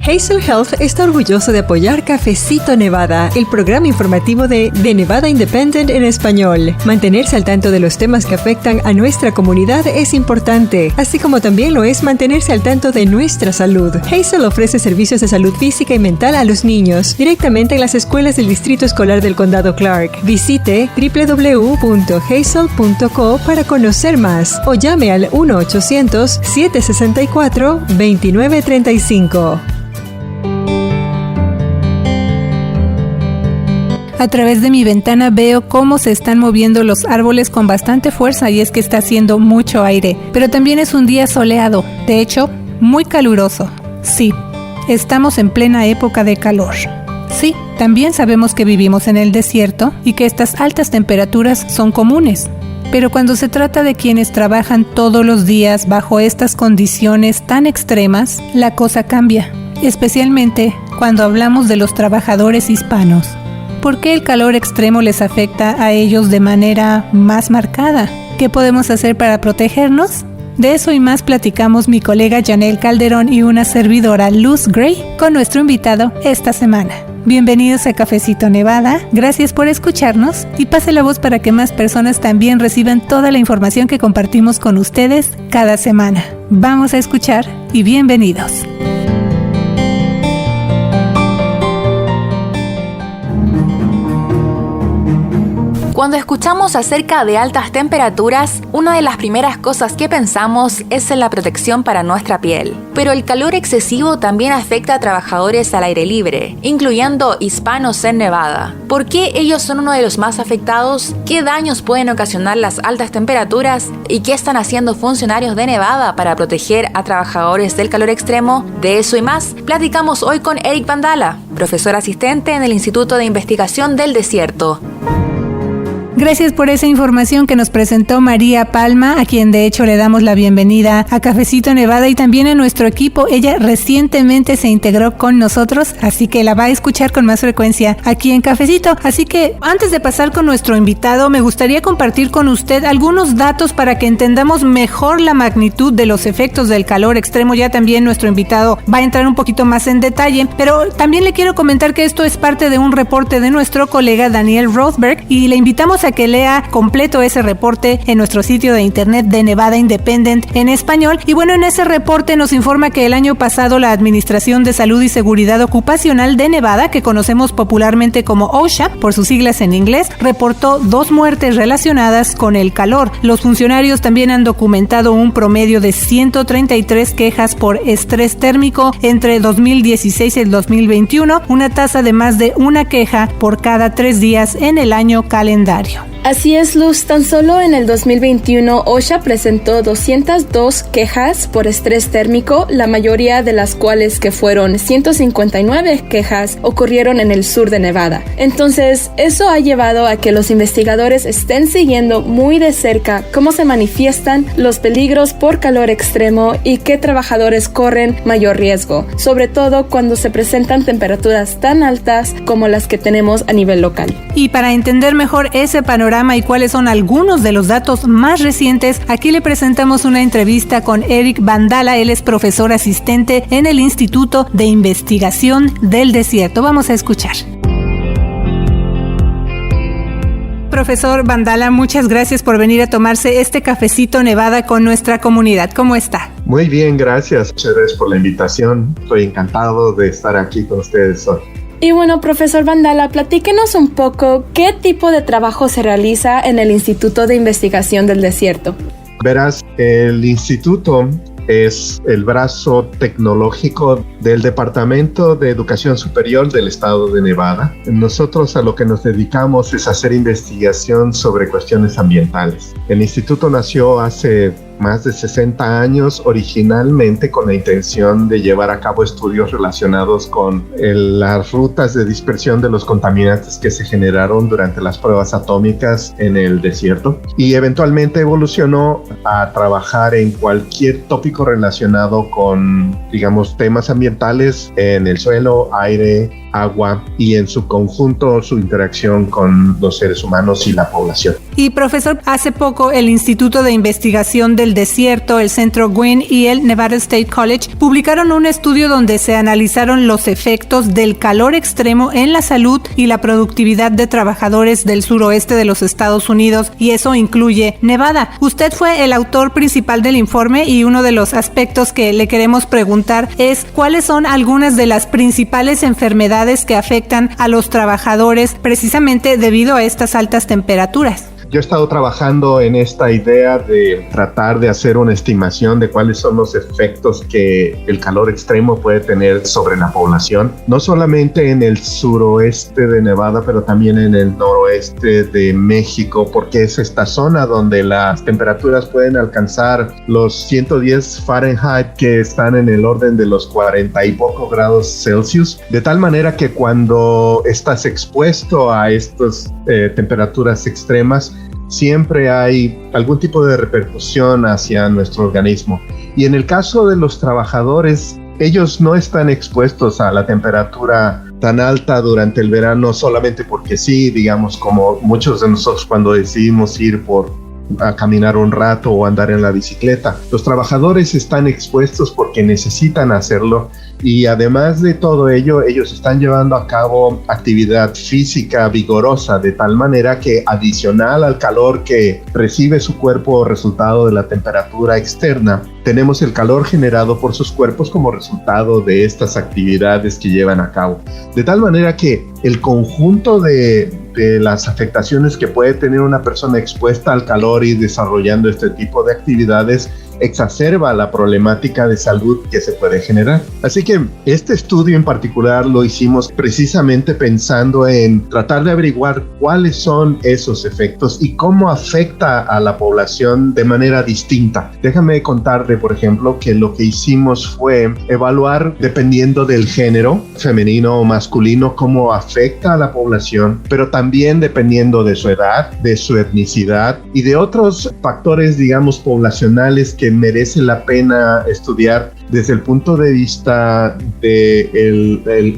Hazel Health está orgulloso de apoyar Cafecito Nevada, el programa informativo de Nevada Independent en español. Mantenerse al tanto de los temas que afectan a nuestra comunidad es importante, así como también lo es mantenerse al tanto de nuestra salud. Hazel ofrece servicios de salud física y mental a los niños, directamente en las escuelas del Distrito Escolar del Condado Clark. Visite www.hazel.co para conocer más o llame al 1-800-764-2935. A través de mi ventana veo cómo se están moviendo los árboles con bastante fuerza y es que está haciendo mucho aire. Pero también es un día soleado, de hecho, muy caluroso. Sí, estamos en plena época de calor. Sí, también sabemos que vivimos en el desierto y que estas altas temperaturas son comunes. Pero cuando se trata de quienes trabajan todos los días bajo estas condiciones tan extremas, la cosa cambia. Especialmente cuando hablamos de los trabajadores hispanos. ¿Por qué el calor extremo les afecta a ellos de manera más marcada? ¿Qué podemos hacer para protegernos? De eso y más platicamos mi colega Janelle Calderón y una servidora Luz Gray con nuestro invitado esta semana. Bienvenidos a Cafecito Nevada, gracias por escucharnos y pase la voz para que más personas también reciban toda la información que compartimos con ustedes cada semana. Vamos a escuchar y bienvenidos. Cuando escuchamos acerca de altas temperaturas, una de las primeras cosas que pensamos es en la protección para nuestra piel. Pero el calor excesivo también afecta a trabajadores al aire libre, incluyendo hispanos en Nevada. ¿Por qué ellos son uno de los más afectados? ¿Qué daños pueden ocasionar las altas temperaturas? ¿Y qué están haciendo funcionarios de Nevada para proteger a trabajadores del calor extremo? De eso y más, platicamos hoy con Eric Vandala, profesor asistente en el Instituto de Investigación del Desierto. Gracias por esa información que nos presentó María Palma, a quien de hecho le damos la bienvenida a Cafecito Nevada y también a nuestro equipo. Ella recientemente se integró con nosotros, así que la va a escuchar con más frecuencia aquí en Cafecito. Así que antes de pasar con nuestro invitado, me gustaría compartir con usted algunos datos para que entendamos mejor la magnitud de los efectos del calor extremo. Ya también nuestro invitado va a entrar un poquito más en detalle, pero también le quiero comentar que esto es parte de un reporte de nuestro colega Daniel Rothberg y le invitamos a que lea completo ese reporte en nuestro sitio de internet de Nevada Independent en español. Y bueno, en ese reporte nos informa que el año pasado la Administración de Salud y Seguridad Ocupacional de Nevada, que conocemos popularmente como OSHA, por sus siglas en inglés, reportó 2 muertes relacionadas con el calor. Los funcionarios también han documentado un promedio de 133 quejas por estrés térmico entre 2016 y el 2021, una tasa de más de una queja por cada 3 días en el año calendario. Así es, Luz. Tan solo en el 2021, OSHA presentó 202 quejas por estrés térmico, la mayoría de las cuales, que fueron 159 quejas, ocurrieron en el sur de Nevada. Entonces, eso ha llevado a que los investigadores estén siguiendo muy de cerca cómo se manifiestan los peligros por calor extremo y qué trabajadores corren mayor riesgo, sobre todo cuando se presentan temperaturas tan altas como las que tenemos a nivel local. Y para entender mejor ese panorama y cuáles son algunos de los datos más recientes, aquí le presentamos una entrevista con Eric Vandala. Él es profesor asistente en el Instituto de Investigación del Desierto. Vamos a escuchar. Profesor Vandala, muchas gracias por venir a tomarse este Cafecito Nevada con nuestra comunidad. ¿Cómo está? Muy bien, gracias. Muchas gracias por la invitación. Estoy encantado de estar aquí con ustedes hoy. Y bueno, profesor Vandala, platíquenos un poco qué tipo de trabajo se realiza en el Instituto de Investigación del Desierto. Verás, el instituto es el brazo tecnológico del Departamento de Educación Superior del Estado de Nevada. Nosotros a lo que nos dedicamos es hacer investigación sobre cuestiones ambientales. El instituto nació hace más de 60 años, originalmente con la intención de llevar a cabo estudios relacionados con las rutas de dispersión de los contaminantes que se generaron durante las pruebas atómicas en el desierto, y eventualmente evolucionó a trabajar en cualquier tópico relacionado con, digamos, temas ambientales en el suelo, aire, agua y en su conjunto su interacción con los seres humanos y la población. Y profesor, hace poco el Instituto de Investigación del del Desierto, el Centro Gwynn y el Nevada State College publicaron un estudio donde se analizaron los efectos del calor extremo en la salud y la productividad de trabajadores del suroeste de los Estados Unidos, y eso incluye Nevada. Usted fue el autor principal del informe y uno de los aspectos que le queremos preguntar es cuáles son algunas de las principales enfermedades que afectan a los trabajadores precisamente debido a estas altas temperaturas. Yo he estado trabajando en esta idea de tratar de hacer una estimación de cuáles son los efectos que el calor extremo puede tener sobre la población, no solamente en el suroeste de Nevada, pero también en el noroeste de México, porque es esta zona donde las temperaturas pueden alcanzar los 110 Fahrenheit, que están en el orden de los 40 y poco grados Celsius, de tal manera que cuando estás expuesto a estas temperaturas extremas, siempre hay algún tipo de repercusión hacia nuestro organismo. Y en el caso de los trabajadores, ellos no están expuestos a la temperatura tan alta durante el verano solamente porque sí, digamos, como muchos de nosotros cuando decidimos ir a caminar un rato o andar en la bicicleta. Los trabajadores están expuestos porque necesitan hacerlo, y además de todo ello, ellos están llevando a cabo actividad física vigorosa, de tal manera que adicional al calor que recibe su cuerpo resultado de la temperatura externa, tenemos el calor generado por sus cuerpos como resultado de estas actividades que llevan a cabo. De tal manera que el conjunto de las afectaciones que puede tener una persona expuesta al calor y desarrollando este tipo de actividades exacerba la problemática de salud que se puede generar. Así que este estudio en particular lo hicimos precisamente pensando en tratar de averiguar cuáles son esos efectos y cómo afecta a la población de manera distinta. Déjame contarte, por ejemplo, que lo que hicimos fue evaluar, dependiendo del género, femenino o masculino, cómo afecta a la población, pero también dependiendo de su edad, de su etnicidad y de otros factores, digamos, poblacionales que merece la pena estudiar desde el punto de vista de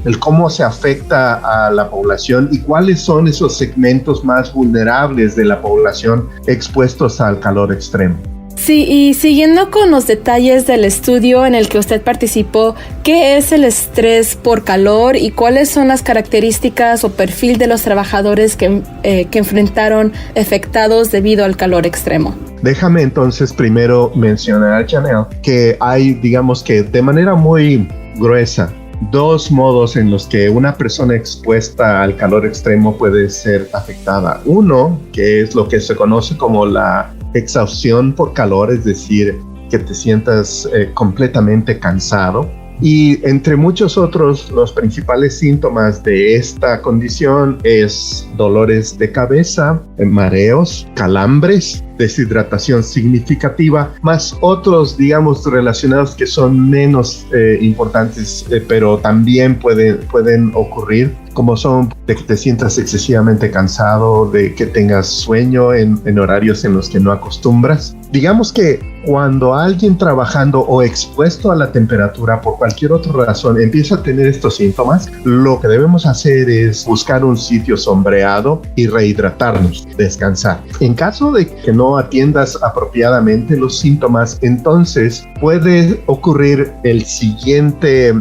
el cómo se afecta a la población y cuáles son esos segmentos más vulnerables de la población expuestos al calor extremo. Sí, y siguiendo con los detalles del estudio en el que usted participó, ¿qué es el estrés por calor y cuáles son las características o perfil de los trabajadores que enfrentaron afectados debido al calor extremo? Déjame entonces primero mencionar, Janelle, que hay, digamos que de manera muy gruesa, dos modos en los que una persona expuesta al calor extremo puede ser afectada. Uno, que es lo que se conoce como la exhaustión por calor, es decir, que te sientas completamente cansado. Y entre muchos otros, los principales síntomas de esta condición es dolores de cabeza, mareos, calambres, deshidratación significativa, más otros, digamos, relacionados que son menos importantes, pero también pueden ocurrir, como son de que te sientas excesivamente cansado, de que tengas sueño en horarios en los que no acostumbras. Digamos que cuando alguien trabajando o expuesto a la temperatura por cualquier otra razón empieza a tener estos síntomas, lo que debemos hacer es buscar un sitio sombreado y rehidratarnos, descansar. En caso de que no atiendas apropiadamente los síntomas, entonces puede ocurrir el siguiente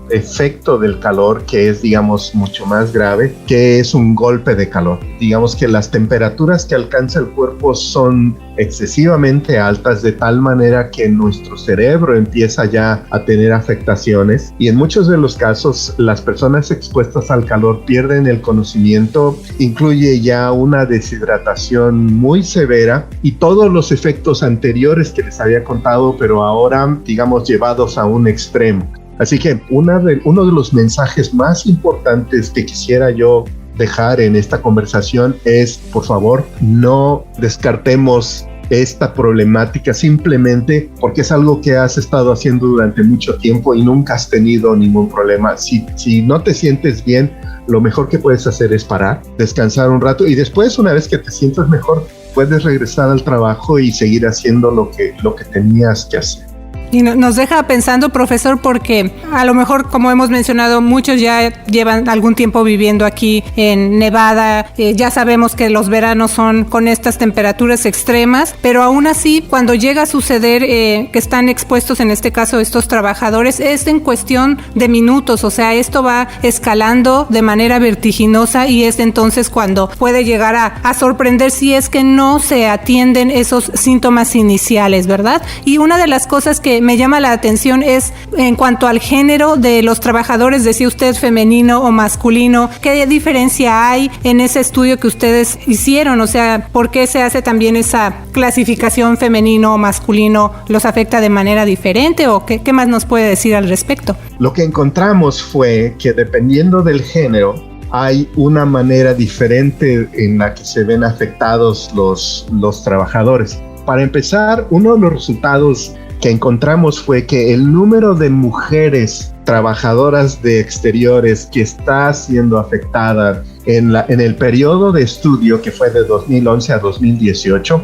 efecto del calor, que es, digamos, mucho más grave, que es un golpe de calor. Digamos que las temperaturas que alcanza el cuerpo son excesivamente altas, de tal manera que nuestro cerebro empieza ya a tener afectaciones, y en muchos de los casos las personas expuestas al calor pierden el conocimiento, incluye ya una deshidratación muy severa y todos los efectos anteriores que les había contado, pero ahora, digamos, llevados a un extremo. Así que uno de los mensajes más importantes que quisiera yo dejar en esta conversación es, por favor, no descartemos esta problemática simplemente porque es algo que has estado haciendo durante mucho tiempo y nunca has tenido ningún problema. Si no te sientes bien, lo mejor que puedes hacer es parar, descansar un rato, y después, una vez que te sientas mejor, puedes regresar al trabajo y seguir haciendo lo que tenías que hacer. Y nos deja pensando, profesor, porque a lo mejor, como hemos mencionado, muchos ya llevan algún tiempo viviendo aquí en Nevada. Ya sabemos que los veranos son con estas temperaturas extremas, pero aún así, cuando llega a suceder que están expuestos, en este caso, estos trabajadores, es en cuestión de minutos. O sea, esto va escalando de manera vertiginosa y es entonces cuando puede llegar a sorprender si es que no se atienden esos síntomas iniciales, ¿verdad? Y una de las cosas que me llama la atención es en cuanto al género de los trabajadores, decía usted femenino o masculino, ¿qué diferencia hay en ese estudio que ustedes hicieron? O sea, ¿por qué se hace también esa clasificación femenino o masculino? ¿Los afecta de manera diferente o qué más nos puede decir al respecto? Lo que encontramos fue que dependiendo del género, hay una manera diferente en la que se ven afectados los trabajadores. Para empezar, uno de los resultados que encontramos fue que el número de mujeres trabajadoras de exteriores que está siendo afectada en el periodo de estudio, que fue de 2011 a 2018,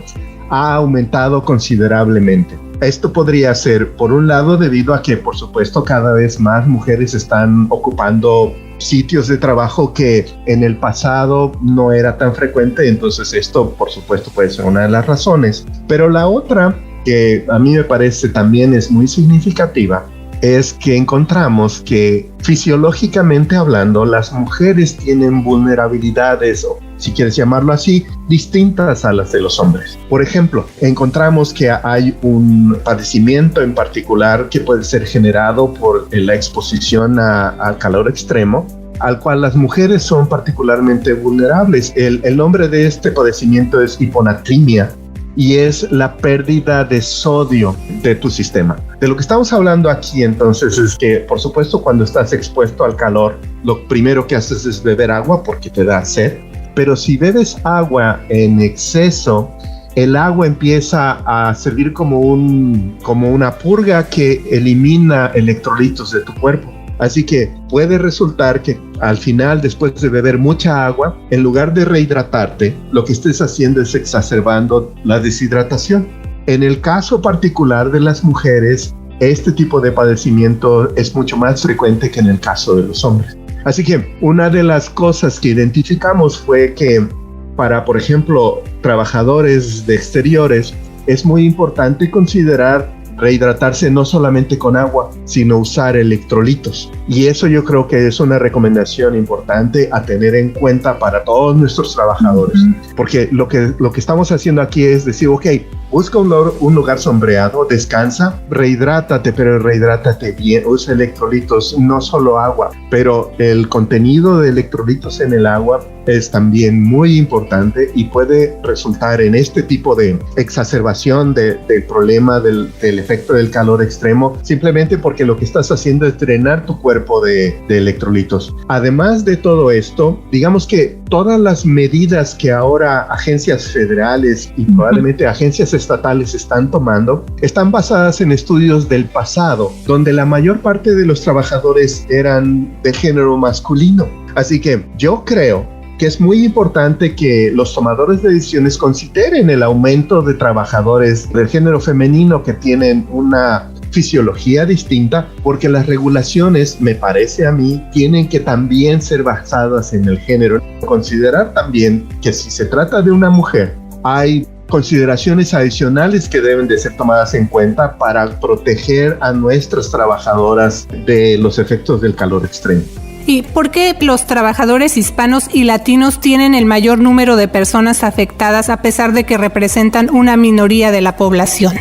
ha aumentado considerablemente. Esto podría ser, por un lado, debido a que, por supuesto, cada vez más mujeres están ocupando sitios de trabajo que en el pasado no era tan frecuente, entonces esto, por supuesto, puede ser una de las razones. Pero la otra, que a mí me parece también es muy significativa, es que encontramos que fisiológicamente hablando, las mujeres tienen vulnerabilidades, o si quieres llamarlo así, distintas a las de los hombres. Por ejemplo, encontramos que hay un padecimiento en particular que puede ser generado por la exposición al calor extremo, al cual las mujeres son particularmente vulnerables. El nombre de este padecimiento es hiponatremia, y es la pérdida de sodio de tu sistema. De lo que estamos hablando aquí entonces es que, por supuesto, cuando estás expuesto al calor, lo primero que haces es beber agua porque te da sed, pero si bebes agua en exceso, el agua empieza a servir como una purga que elimina electrolitos de tu cuerpo. Así que puede resultar que al final, después de beber mucha agua, en lugar de rehidratarte, lo que estés haciendo es exacerbando la deshidratación. En el caso particular de las mujeres, este tipo de padecimiento es mucho más frecuente que en el caso de los hombres. Así que una de las cosas que identificamos fue que para, por ejemplo, trabajadores de exteriores, es muy importante considerar rehidratarse no solamente con agua, sino usar electrolitos. Y eso yo creo que es una recomendación importante a tener en cuenta para todos nuestros trabajadores. Porque lo que estamos haciendo aquí es decir, ok, busca un lugar sombreado, descansa, rehidrátate, pero rehidrátate bien, usa electrolitos, no solo agua. Pero el contenido de electrolitos en el agua es también muy importante y puede resultar en este tipo de exacerbación del problema del efecto del calor extremo, simplemente porque lo que estás haciendo es drenar tu cuerpo de electrolitos. Además de todo esto, digamos que todas las medidas que ahora agencias federales y probablemente agencias estatales están tomando, están basadas en estudios del pasado, donde la mayor parte de los trabajadores eran de género masculino. Así que yo creo que es muy importante que los tomadores de decisiones consideren el aumento de trabajadores del género femenino que tienen una fisiología distinta, porque las regulaciones, me parece a mí, tienen que también ser basadas en el género. Considerar también que si se trata de una mujer, hay consideraciones adicionales que deben de ser tomadas en cuenta para proteger a nuestras trabajadoras de los efectos del calor extremo. ¿Y por qué los trabajadores hispanos y latinos tienen el mayor número de personas afectadas a pesar de que representan una minoría de la población?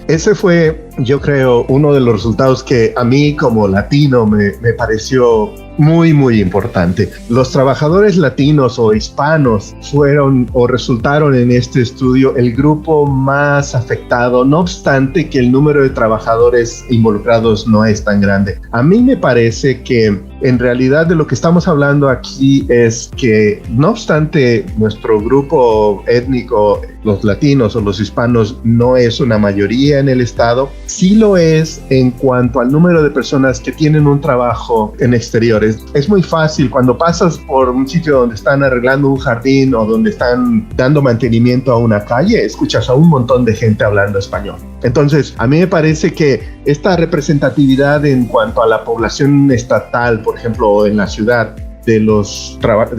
Ese fue, yo creo, uno de los resultados que a mí como latino me pareció muy, muy importante. Los trabajadores latinos o hispanos fueron o resultaron en este estudio el grupo más afectado, no obstante que el número de trabajadores involucrados no es tan grande. A mí me parece que en realidad de lo que estamos hablando aquí es que, no obstante nuestro grupo étnico los latinos o los hispanos no es una mayoría en el estado, sí lo es en cuanto al número de personas que tienen un trabajo en exteriores. Es muy fácil cuando pasas por un sitio donde están arreglando un jardín o donde están dando mantenimiento a una calle, escuchas a un montón de gente hablando español. Entonces, a mí me parece que esta representatividad en cuanto a la población estatal, por ejemplo, en la ciudad, de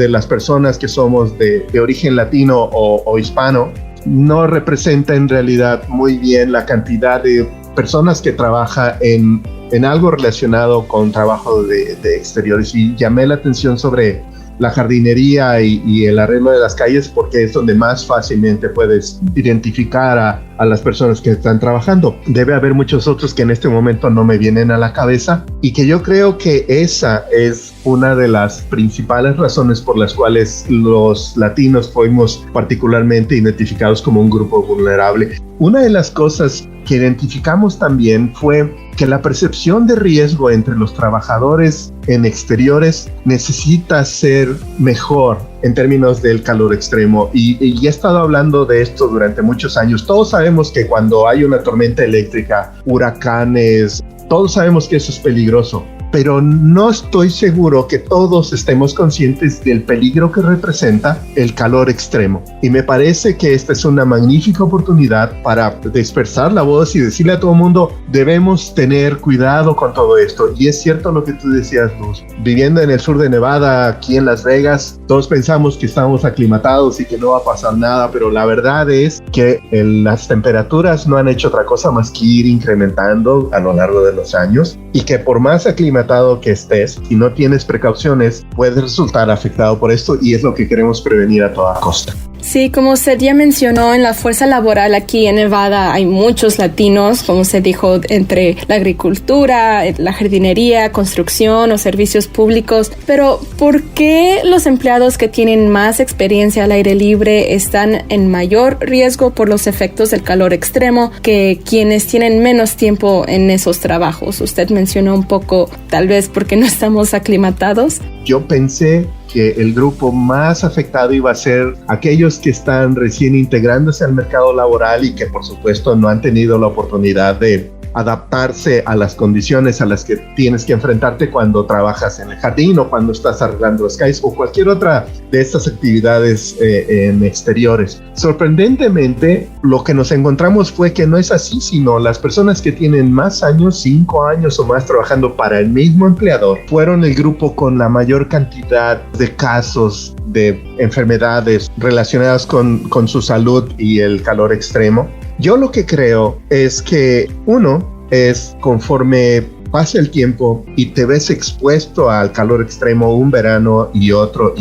las personas que somos de origen latino o hispano, no representa en realidad muy bien la cantidad de personas que trabajan en algo relacionado con trabajo de exteriores. Y llamé la atención sobre la jardinería y el arreglo de las calles porque es donde más fácilmente puedes identificar a las personas que están trabajando. Debe haber muchos otros que en este momento no me vienen a la cabeza y que yo creo que esa es una de las principales razones por las cuales los latinos fuimos particularmente identificados como un grupo vulnerable. Una de las cosas que identificamos también fue que la percepción de riesgo entre los trabajadores en exteriores necesita ser mejor en términos del calor extremo y he estado hablando de esto durante muchos años. Todos sabemos que cuando hay una tormenta eléctrica, huracanes, todos sabemos que eso es peligroso, pero no estoy seguro que todos estemos conscientes del peligro que representa el calor extremo. Y me parece que esta es una magnífica oportunidad para dispersar la voz y decirle a todo el mundo, debemos tener cuidado con todo esto. Y es cierto lo que tú decías, Luz. Viviendo en el sur de Nevada, aquí en Las Vegas, todos pensamos que estamos aclimatados y que no va a pasar nada, pero la verdad es que las temperaturas no han hecho otra cosa más que ir incrementando a lo largo de los años y que por más aclimatado que estés, si no tienes precauciones, puedes resultar afectado por esto y es lo que queremos prevenir a toda costa. Sí, como usted ya mencionó, en la fuerza laboral aquí en Nevada hay muchos latinos, como usted dijo, entre la agricultura, la jardinería, construcción o servicios públicos. Pero, ¿por qué los empleados que tienen más experiencia al aire libre están en mayor riesgo por los efectos del calor extremo que quienes tienen menos tiempo en esos trabajos? Usted mencionó un poco, tal vez porque no estamos aclimatados. Yo pensé que el grupo más afectado iba a ser aquellos que están recién integrándose al mercado laboral y que por supuesto no han tenido la oportunidad de adaptarse a las condiciones a las que tienes que enfrentarte cuando trabajas en el jardín o cuando estás arreglando las calles o cualquier otra de estas actividades en exteriores. Sorprendentemente, lo que nos encontramos fue que no es así, sino las personas que tienen más años, 5 años o más trabajando para el mismo empleador, fueron el grupo con la mayor cantidad de casos de enfermedades relacionadas con su salud y el calor extremo. Yo lo que creo es que uno es conforme pasa el tiempo y te ves expuesto al calor extremo un verano y otro,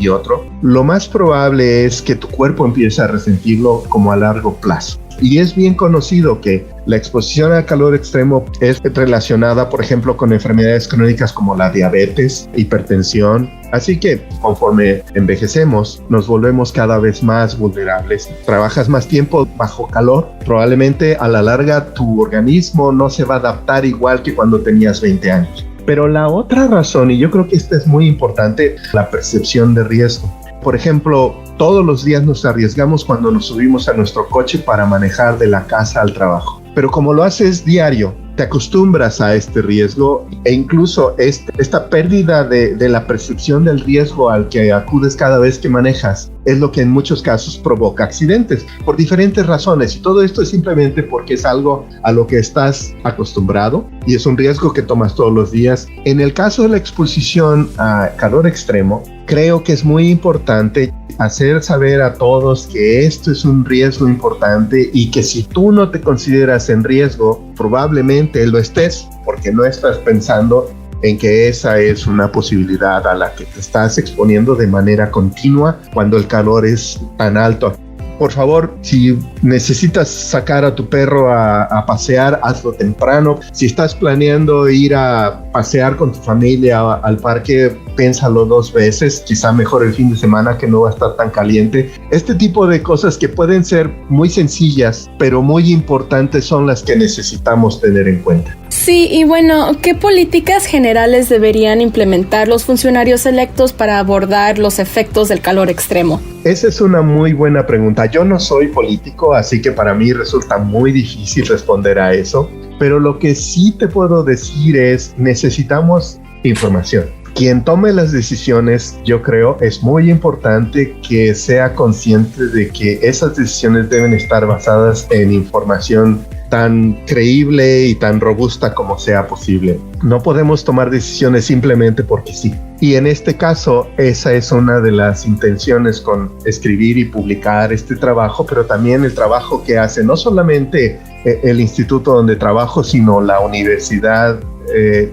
lo más probable es que tu cuerpo empiece a resentirlo como a largo plazo. Y es bien conocido que la exposición al calor extremo es relacionada, por ejemplo, con enfermedades crónicas como la diabetes, hipertensión. Así que conforme envejecemos, nos volvemos cada vez más vulnerables. Trabajas más tiempo bajo calor, probablemente a la larga tu organismo no se va a adaptar igual que cuando tenías 20 años. Pero la otra razón, y yo creo que esta es muy importante, la percepción de riesgo. Por ejemplo, todos los días nos arriesgamos cuando nos subimos a nuestro coche para manejar de la casa al trabajo. Pero como lo haces diario, te acostumbras a este riesgo e incluso esta pérdida de la percepción del riesgo al que acudes cada vez que manejas es lo que en muchos casos provoca accidentes por diferentes razones, y todo esto es simplemente porque es algo a lo que estás acostumbrado y es un riesgo que tomas todos los días. En el caso de la exposición a calor extremo, creo que es muy importante hacer saber a todos que esto es un riesgo importante y que si tú no te consideras en riesgo, probablemente lo estés, porque no estás pensando en que esa es una posibilidad a la que te estás exponiendo de manera continua cuando el calor es tan alto. Por favor, si necesitas sacar a tu perro a pasear, hazlo temprano. Si estás planeando ir a pasear con tu familia al parque, piénsalo 2 veces. Quizá mejor el fin de semana, que no va a estar tan caliente. Este tipo de cosas que pueden ser muy sencillas, pero muy importantes, son las que necesitamos tener en cuenta. Sí, y bueno, ¿qué políticas generales deberían implementar los funcionarios electos para abordar los efectos del calor extremo? Esa es una muy buena pregunta. Yo no soy político, así que para mí resulta muy difícil responder a eso. Pero lo que sí te puedo decir es, necesitamos información. Quien tome las decisiones, yo creo, es muy importante que sea consciente de que esas decisiones deben estar basadas en información tan creíble y tan robusta como sea posible. No podemos tomar decisiones simplemente porque sí. Y en este caso, esa es una de las intenciones con escribir y publicar este trabajo, pero también el trabajo que hace no solamente el instituto donde trabajo, sino la universidad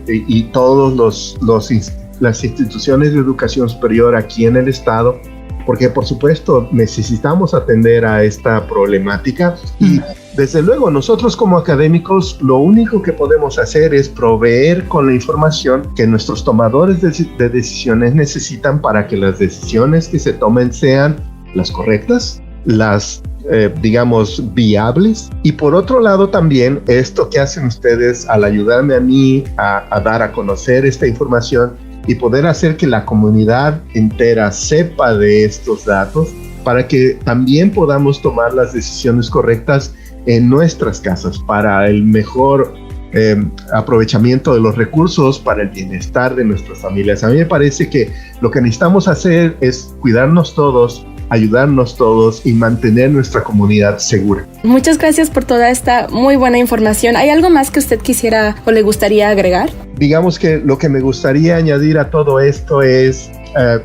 y todos las instituciones de educación superior aquí en el estado, porque por supuesto necesitamos atender a esta problemática y desde luego nosotros como académicos lo único que podemos hacer es proveer con la información que nuestros tomadores de decisiones necesitan para que las decisiones que se tomen sean las correctas, las digamos viables. Y por otro lado también esto que hacen ustedes al ayudarme a mí a dar a conocer esta información y poder hacer que la comunidad entera sepa de estos datos para que también podamos tomar las decisiones correctas en nuestras casas para el mejor aprovechamiento de los recursos, para el bienestar de nuestras familias. A mí me parece que lo que necesitamos hacer es cuidarnos todos, ayudarnos todos y mantener nuestra comunidad segura. Muchas gracias por toda esta muy buena información. ¿Hay algo más que usted quisiera o le gustaría agregar? Digamos que lo que me gustaría añadir a todo esto es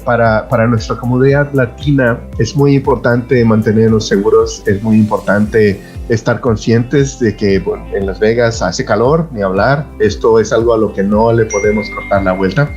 para nuestra comunidad latina es muy importante mantenernos seguros, es muy importante estar conscientes de que bueno, en Las Vegas hace calor, ni hablar, esto es algo a lo que no le podemos cortar la vuelta,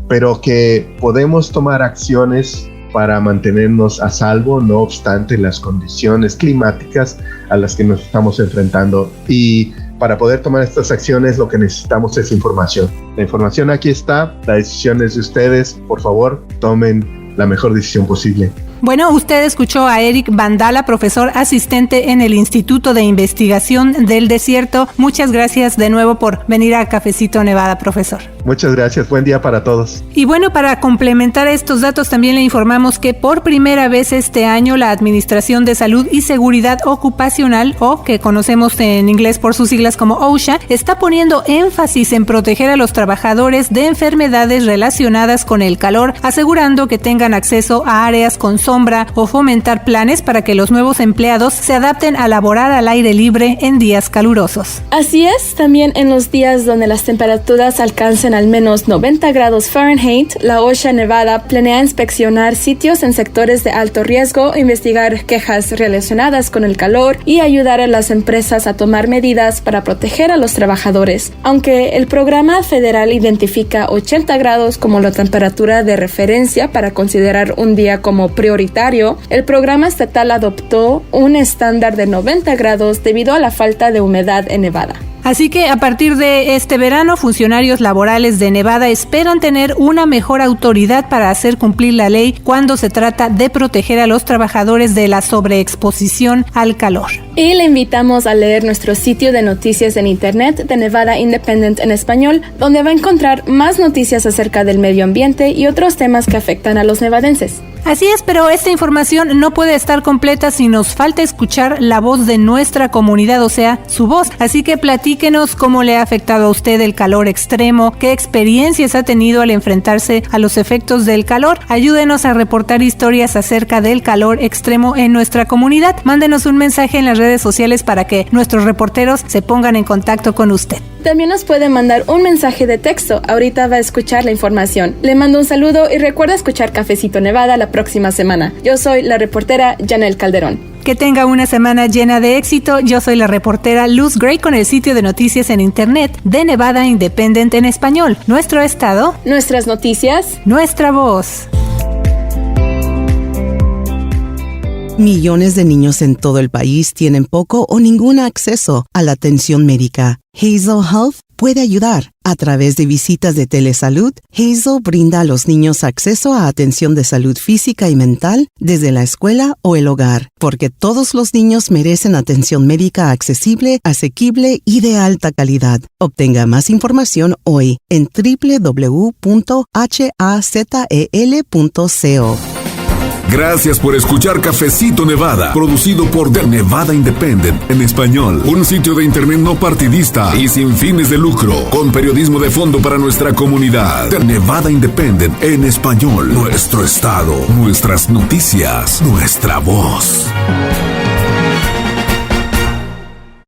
pero que podemos tomar acciones para mantenernos a salvo, no obstante las condiciones climáticas a las que nos estamos enfrentando. Y para poder tomar estas acciones lo que necesitamos es información. La información aquí está, la decisión es de ustedes. Por favor, tomen la mejor decisión posible. Bueno, usted escuchó a Eric Vandala, profesor asistente en el Instituto de Investigación del Desierto. Muchas gracias de nuevo por venir a Cafecito Nevada, profesor. Muchas gracias, buen día para todos. Y bueno, para complementar estos datos también le informamos que por primera vez este año la Administración de Salud y Seguridad Ocupacional, o que conocemos en inglés por sus siglas como OSHA, está poniendo énfasis en proteger a los trabajadores de enfermedades relacionadas con el calor, asegurando que tengan acceso a áreas con sombra o fomentar planes para que los nuevos empleados se adapten a laborar al aire libre en días calurosos. Así es, también en los días donde las temperaturas alcancen al menos 90 grados Fahrenheit, la OSHA Nevada planea inspeccionar sitios en sectores de alto riesgo, investigar quejas relacionadas con el calor y ayudar a las empresas a tomar medidas para proteger a los trabajadores. Aunque el programa federal identifica 80 grados como la temperatura de referencia para considerar un día como prioritario, el programa estatal adoptó un estándar de 90 grados debido a la falta de humedad en Nevada. Así que a partir de este verano, funcionarios laborales de Nevada esperan tener una mejor autoridad para hacer cumplir la ley cuando se trata de proteger a los trabajadores de la sobreexposición al calor. Y le invitamos a leer nuestro sitio de noticias en internet de Nevada Independent en español, donde va a encontrar más noticias acerca del medio ambiente y otros temas que afectan a los nevadenses. Así es, pero esta información no puede estar completa si nos falta escuchar la voz de nuestra comunidad, o sea, su voz. Así que platíquenos cómo le ha afectado a usted el calor extremo, qué experiencias ha tenido al enfrentarse a los efectos del calor. Ayúdenos a reportar historias acerca del calor extremo en nuestra comunidad. Mándenos un mensaje en las redes sociales para que nuestros reporteros se pongan en contacto con usted. También nos puede mandar un mensaje de texto. Ahorita va a escuchar la información. Le mando un saludo y recuerda escuchar Cafecito Nevada la próxima semana. Yo soy la reportera Janel Calderón. Que tenga una semana llena de éxito. Yo soy la reportera Luz Gray con el sitio de noticias en internet de Nevada Independent en español. Nuestro estado, nuestras noticias, nuestra voz. Millones de niños en todo el país tienen poco o ningún acceso a la atención médica. Hazel Health puede ayudar. A través de visitas de telesalud, Hazel brinda a los niños acceso a atención de salud física y mental desde la escuela o el hogar, porque todos los niños merecen atención médica accesible, asequible y de alta calidad. Obtenga más información hoy en www.hazel.co. Gracias por escuchar Cafecito Nevada, producido por The Nevada Independent en español. Un sitio de internet no partidista y sin fines de lucro, con periodismo de fondo para nuestra comunidad. The Nevada Independent en español. Nuestro estado, nuestras noticias, nuestra voz.